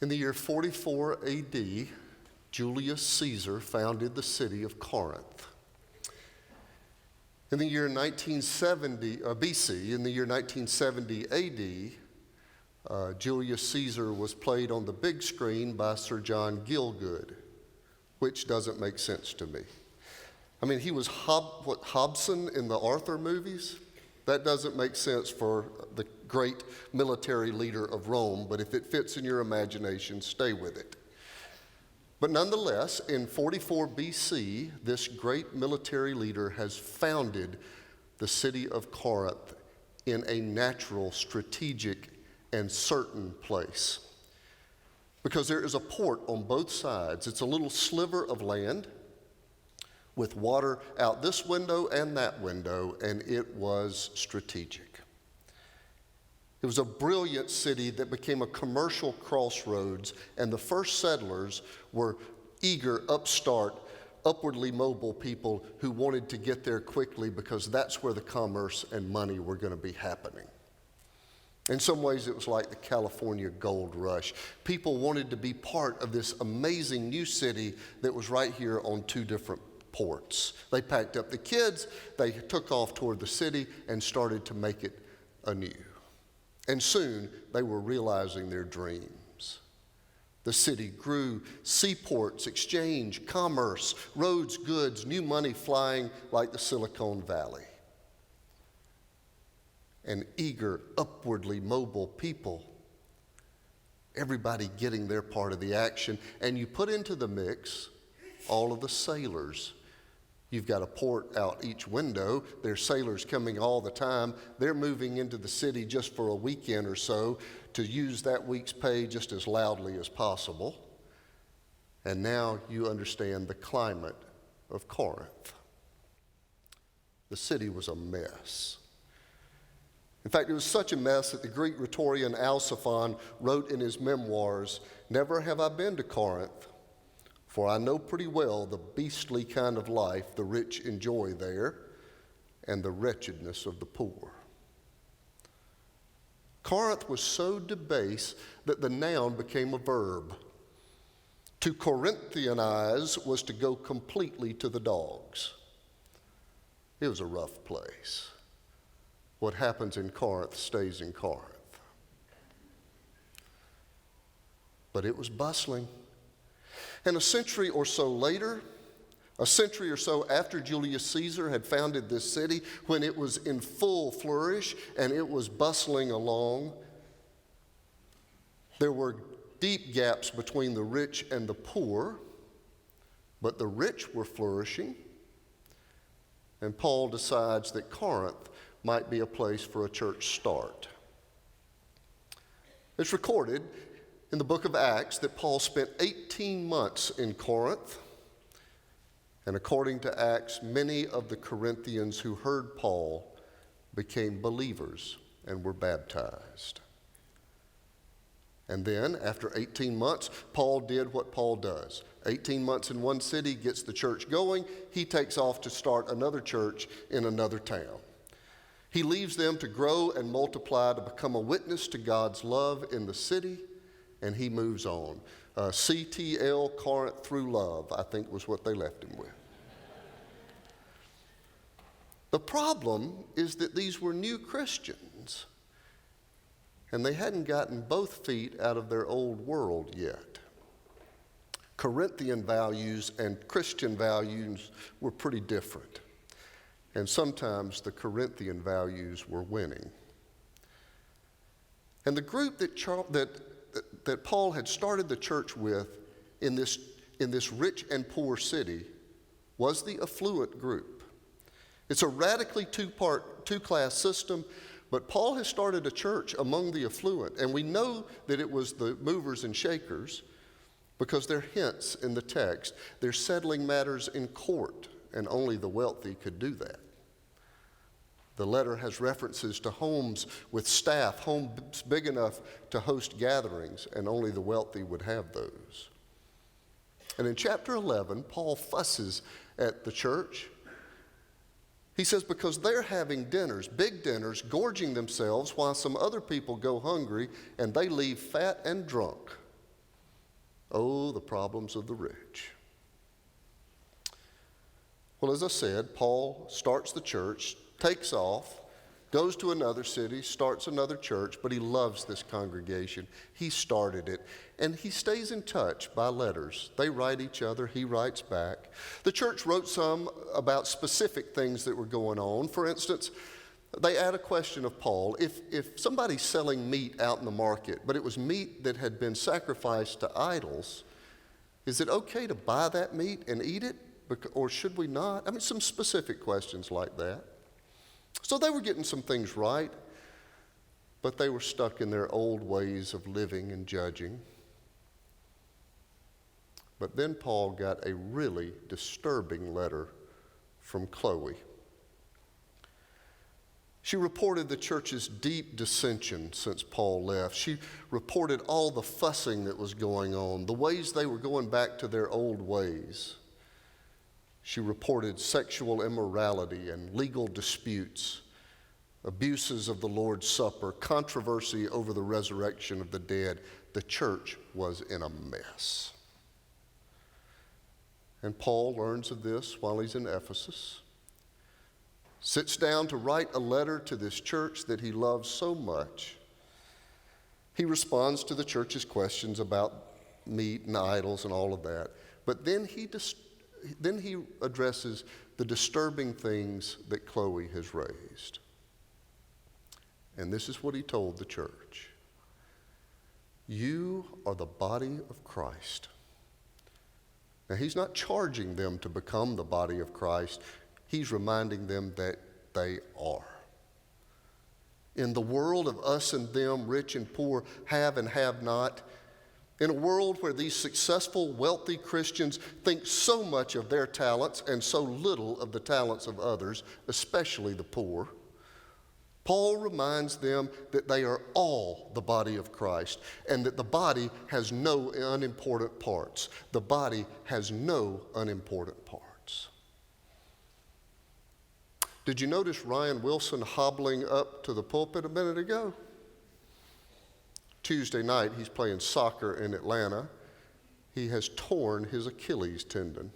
In the year 44 AD, Julius Caesar founded the city of Corinth. In the year 1970 BC, in the year 1970 AD, Julius Caesar was played on the big screen by Sir John Gielgud, which doesn't make sense to me. I mean, he was Hobson in the Arthur movies. That doesn't make sense for the great military leader of Rome, but if it fits in your imagination, stay with it. But nonetheless, in 44 BC, this great military leader has founded the city of Corinth in a natural, strategic, and certain place. Because there is a port on both sides. It's a little sliver of land with water out this window and that window, and it was strategic. It was a brilliant city that became a commercial crossroads, and the first settlers were eager, upstart, upwardly mobile people who wanted to get there quickly because that's where the commerce and money were going to be happening. In some ways, it was like the California gold rush. People wanted to be part of this amazing new city that was right here on two different ports. They packed up the kids, they took off toward the city and started to make it anew. And soon they were realizing their dreams. The city grew, seaports, exchange, commerce, roads, goods, new money flying like the Silicon Valley. And eager, upwardly mobile people, everybody getting their part of the action. And you put into the mix all of the sailors. You've got a port out each window. There's sailors coming all the time. They're moving into the city just for a weekend or so to use that week's pay just as loudly as possible. And now you understand the climate of Corinth. The city was a mess. In fact, it was such a mess that the Greek rhetorian Alciphron wrote in his memoirs, "Never have I been to Corinth, for I know pretty well the beastly kind of life the rich enjoy there and the wretchedness of the poor." Corinth was so debased that the noun became a verb. To Corinthianize was to go completely to the dogs. It was a rough place. What happens in Corinth stays in Corinth. But it was bustling. And a century or so later, a century or so after Julius Caesar had founded this city, when it was in full flourish and it was bustling along, there were deep gaps between the rich and the poor, but the rich were flourishing. And Paul decides that Corinth might be a place for a church start. It's recorded in the book of Acts that Paul spent 18 months in Corinth. And according to Acts, many of the Corinthians who heard Paul became believers and were baptized. And then, after 18 months, Paul did what Paul does. 18 months in one city gets the church going. He takes off to start another church in another town. He leaves them to grow and multiply, to become a witness to God's love in the city, and he moves on. CTL, Corinth through love, I think was what they left him with. The problem is that these were new Christians, and they hadn't gotten both feet out of their old world yet. Corinthian values and Christian values were pretty different. And sometimes the Corinthian values were winning. And the group that Paul had started the church with in this rich and poor city was the affluent group. It's a radically two-class system, but Paul has started a church among the affluent. And we know that it was the movers and shakers because there are hints in the text. They're settling matters in court, and only the wealthy could do that. The letter has references to homes with staff, homes big enough to host gatherings, and only the wealthy would have those. And in chapter 11, Paul fusses at the church. He says, because they're having dinners, big dinners, gorging themselves while some other people go hungry and they leave fat and drunk. Oh, the problems of the rich. Well, as I said, Paul starts the church, takes off, goes to another city, starts another church, but he loves this congregation. He started it, and he stays in touch by letters. They write each other, he writes back. The church wrote some about specific things that were going on. For instance, they add a question of Paul. If somebody's selling meat out in the market, but it was meat that had been sacrificed to idols, is it okay to buy that meat and eat it, or should we not? I mean, some specific questions like that. So they were getting some things right, but they were stuck in their old ways of living and judging. But then Paul got a really disturbing letter from Chloe. She reported the church's deep dissension since Paul left. She reported all the fussing that was going on, the ways they were going back to their old ways. She reported sexual immorality and legal disputes, abuses of the Lord's Supper, controversy over the resurrection of the dead. The church was in a mess. And Paul learns of this while he's in Ephesus, sits down to write a letter to this church that he loves so much. He responds to the church's questions about meat and idols and all of that. But then he addresses the disturbing things that Chloe has raised. And this is what he told the church. You are the body of Christ. Now, he's not charging them to become the body of Christ. He's reminding them that they are. In the world of us and them, rich and poor, have and have not, in a world where these successful, wealthy Christians think so much of their talents and so little of the talents of others, especially the poor, Paul reminds them that they are all the body of Christ and that the body has no unimportant parts. The body has no unimportant parts. Did you notice Ryan Wilson hobbling up to the pulpit a minute ago? Tuesday night, he's playing soccer in Atlanta. He has torn his Achilles tendon.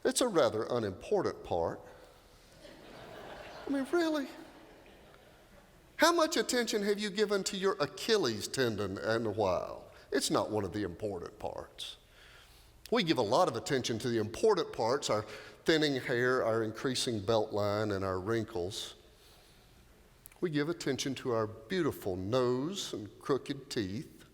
It's a rather unimportant part. I mean, really? How much attention have you given to your Achilles tendon in a while? It's not one of the important parts. We give a lot of attention to the important parts, our thinning hair, our increasing belt line, and our wrinkles. We give attention to our beautiful nose and crooked teeth.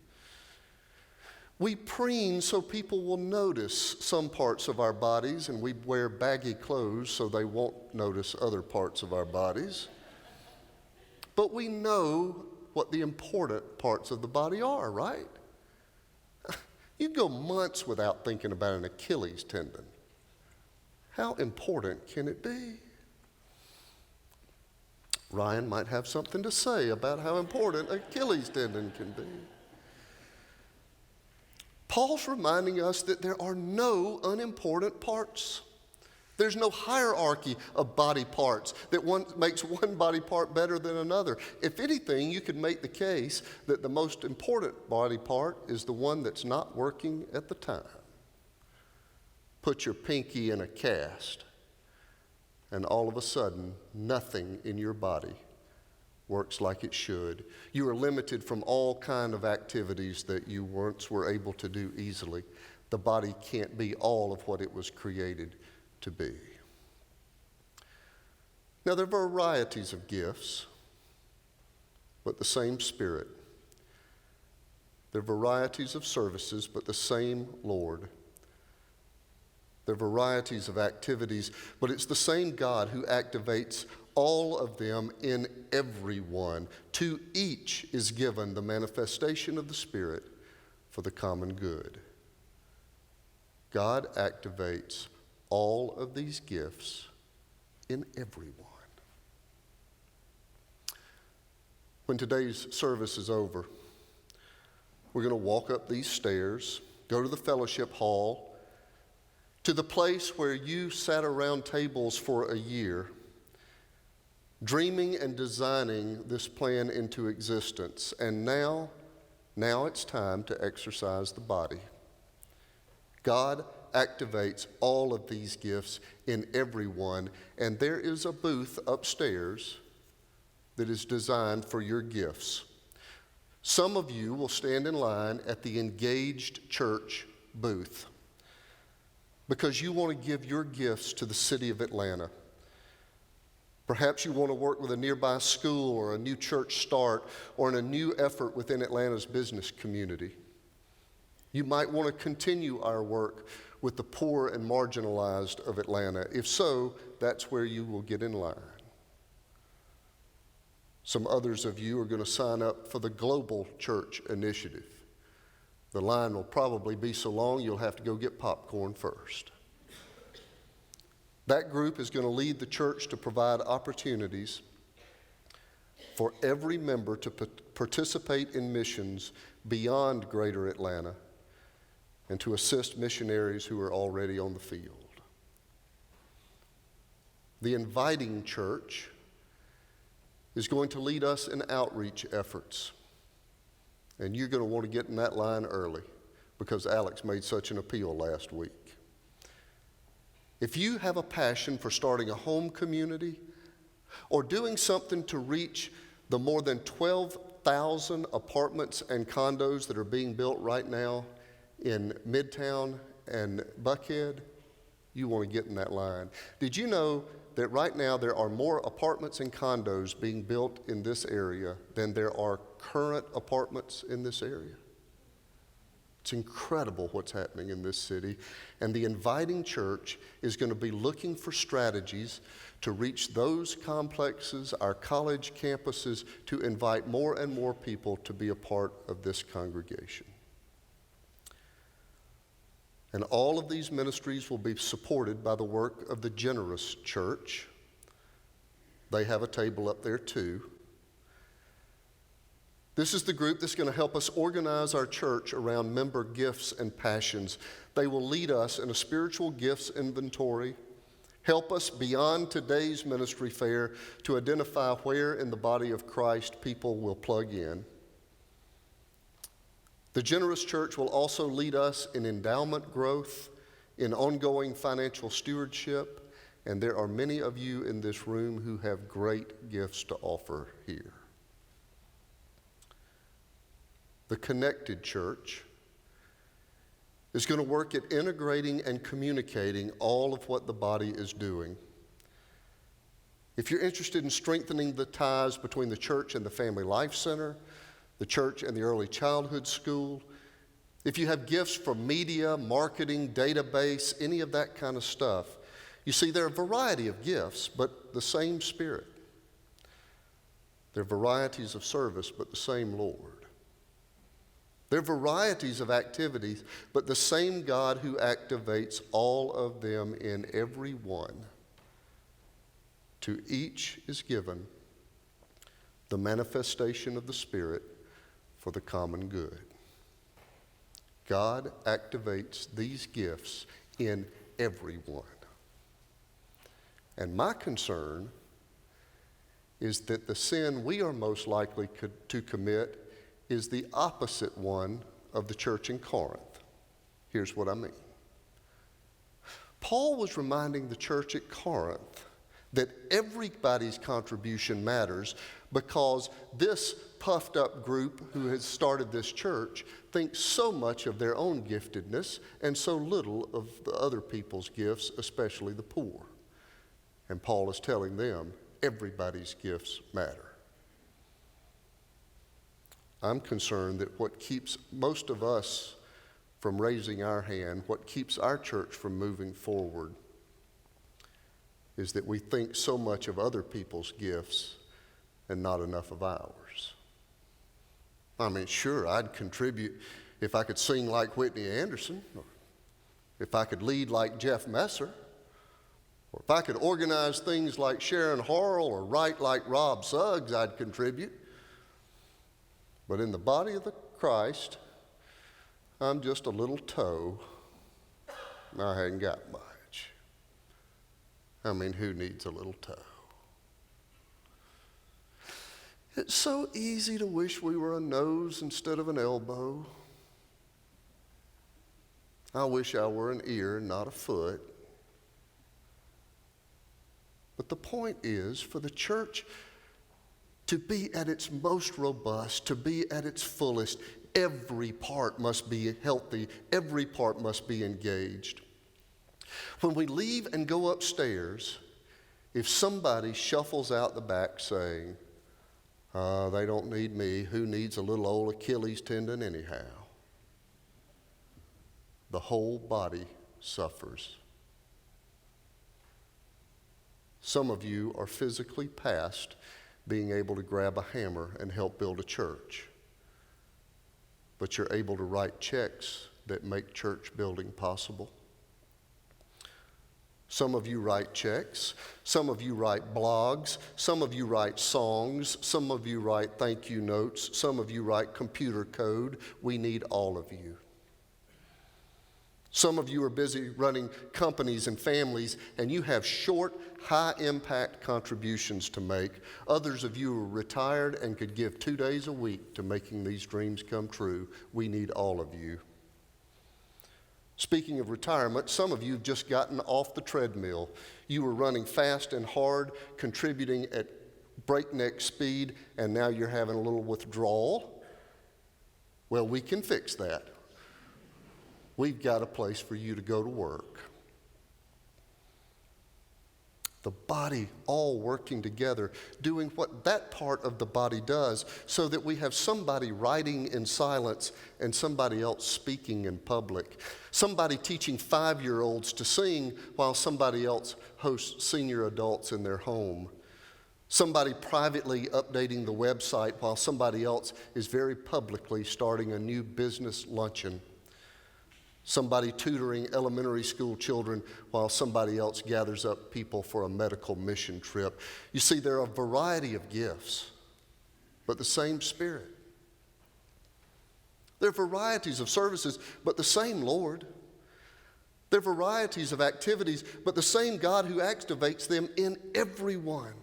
We preen so people will notice some parts of our bodies, and we wear baggy clothes so they won't notice other parts of our bodies. But we know what the important parts of the body are, right? You go months without thinking about an Achilles tendon. How important can it be? Ryan might have something to say about how important Achilles tendon can be. Paul's reminding us that there are no unimportant parts. There's no hierarchy of body parts that makes one body part better than another. If anything, you could make the case that the most important body part is the one that's not working at the time. Put your pinky in a cast, and all of a sudden, nothing in your body works like it should. You are limited from all kind of activities that you once were able to do easily. The body can't be all of what it was created to be. Now, there are varieties of gifts, but the same Spirit. There are varieties of services, but the same Lord. There are varieties of activities, but it's the same God who activates all of them in everyone. To each is given the manifestation of the Spirit for the common good. God activates all of these gifts in everyone. When today's service is over, we're going to walk up these stairs, go to the fellowship hall, to the place where you sat around tables for a year, dreaming and designing this plan into existence. And now Now it's time to exercise the body. God activates all of these gifts in everyone, and there is a booth upstairs that is designed for your gifts. Some of you will stand in line at the Engaged Church booth because you want to give your gifts to the city of Atlanta. Perhaps you want to work with a nearby school or a new church start or in a new effort within Atlanta's business community. You might want to continue our work with the poor and marginalized of Atlanta. If so, that's where you will get in line. Some others of you are going to sign up for the Global Church Initiative. The line will probably be so long you'll have to go get popcorn first. That group is going to lead the church to provide opportunities for every member to participate in missions beyond Greater Atlanta and to assist missionaries who are already on the field. The Inviting Church is going to lead us in outreach efforts. And you're going to want to get in that line early because Alex made such an appeal last week. If you have a passion for starting a home community or doing something to reach the more than 12,000 apartments and condos that are being built right now in Midtown and Buckhead, you want to get in that line. Did you know that right now there are more apartments and condos being built in this area than there are current apartments in this area? It's incredible what's happening in this city. And the Inviting Church is going to be looking for strategies to reach those complexes, our college campuses, to invite more and more people to be a part of this congregation. And all of these ministries will be supported by the work of the Generous Church. They have a table up there too. This is the group that's going to help us organize our church around member gifts and passions. They will lead us in a spiritual gifts inventory, help us beyond today's ministry fair to identify where in the body of Christ people will plug in. The Generous Church will also lead us in endowment growth, in ongoing financial stewardship, and there are many of you in this room who have great gifts to offer here. The Connected Church is going to work at integrating and communicating all of what the body is doing. If you're interested in strengthening the ties between the church and the Family Life Center, the church and the Early Childhood School, if you have gifts from media, marketing, database, any of that kind of stuff, you see there are a variety of gifts, but the same Spirit. There are varieties of service, but the same Lord. There are varieties of activities, but the same God who activates all of them in every one. To each is given the manifestation of the Spirit for the common good. God activates these gifts in everyone. And my concern is that the sin we are most likely to commit is the opposite one of the church in Corinth. Here's what I mean. Paul was reminding the church at Corinth that everybody's contribution matters because this puffed up group who has started this church thinks so much of their own giftedness and so little of the other people's gifts, especially the poor. And Paul is telling them everybody's gifts matter. I'm concerned that what keeps most of us from raising our hand, what keeps our church from moving forward, is that we think so much of other people's gifts and not enough of ours. I mean, sure, I'd contribute if I could sing like Whitney Anderson, or if I could lead like Jeff Messer, or if I could organize things like Sharon Harrell or write like Rob Suggs, I'd contribute. But in the body of the Christ, I'm just a little toe. I hadn't got much. I mean, who needs a little toe? It's so easy to wish we were a nose instead of an elbow. I wish I were an ear, not a foot. But the point is, for the church to be at its most robust, to be at its fullest, every part must be healthy, every part must be engaged. When we leave and go upstairs, if somebody shuffles out the back saying, they don't need me, who needs a little old Achilles tendon anyhow? The whole body suffers. Some of you are physically past being able to grab a hammer and help build a church, but you're able to write checks that make church building possible. Some of you write checks, some of you write blogs, some of you write songs, some of you write thank you notes, some of you write computer code. We need all of you. Some of you are busy running companies and families, and you have short, high-impact contributions to make. Others of you are retired and could give 2 days a week to making these dreams come true. We need all of you. Speaking of retirement, some of you have just gotten off the treadmill. You were running fast and hard, contributing at breakneck speed, and now you're having a little withdrawal. Well, we can fix that. We've got a place for you to go to work. The body all working together, doing what that part of the body does, so that we have somebody writing in silence and somebody else speaking in public. Somebody teaching 5-year-olds to sing while somebody else hosts senior adults in their home. Somebody privately updating the website while somebody else is very publicly starting a new business luncheon. Somebody tutoring elementary school children while somebody else gathers up people for a medical mission trip. You see, there are a variety of gifts, but the same Spirit. There are varieties of services, but the same Lord. There are varieties of activities, but the same God who activates them in everyone.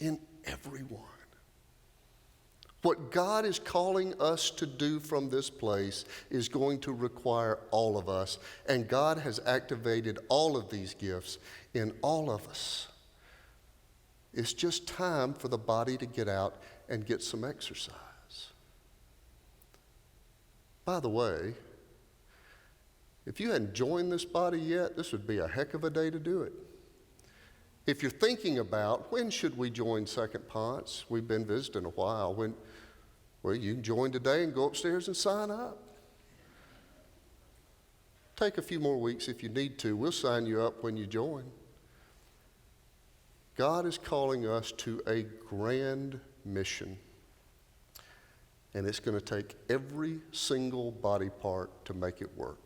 In everyone. What God is calling us to do from this place is going to require all of us, and God has activated all of these gifts in all of us. It's just time for the body to get out and get some exercise. By the way, if you hadn't joined this body yet, this would be a heck of a day to do it. If you're thinking about when should we join Second-Ponce, we've been visiting a while. Well, you can join today and go upstairs and sign up. Take a few more weeks if you need to. We'll sign you up when you join. God is calling us to a grand mission, and it's going to take every single body part to make it work.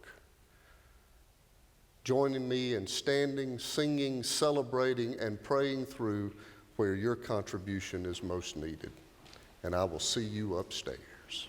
Joining me in standing, singing, celebrating, and praying through where your contribution is most needed. And I will see you upstairs.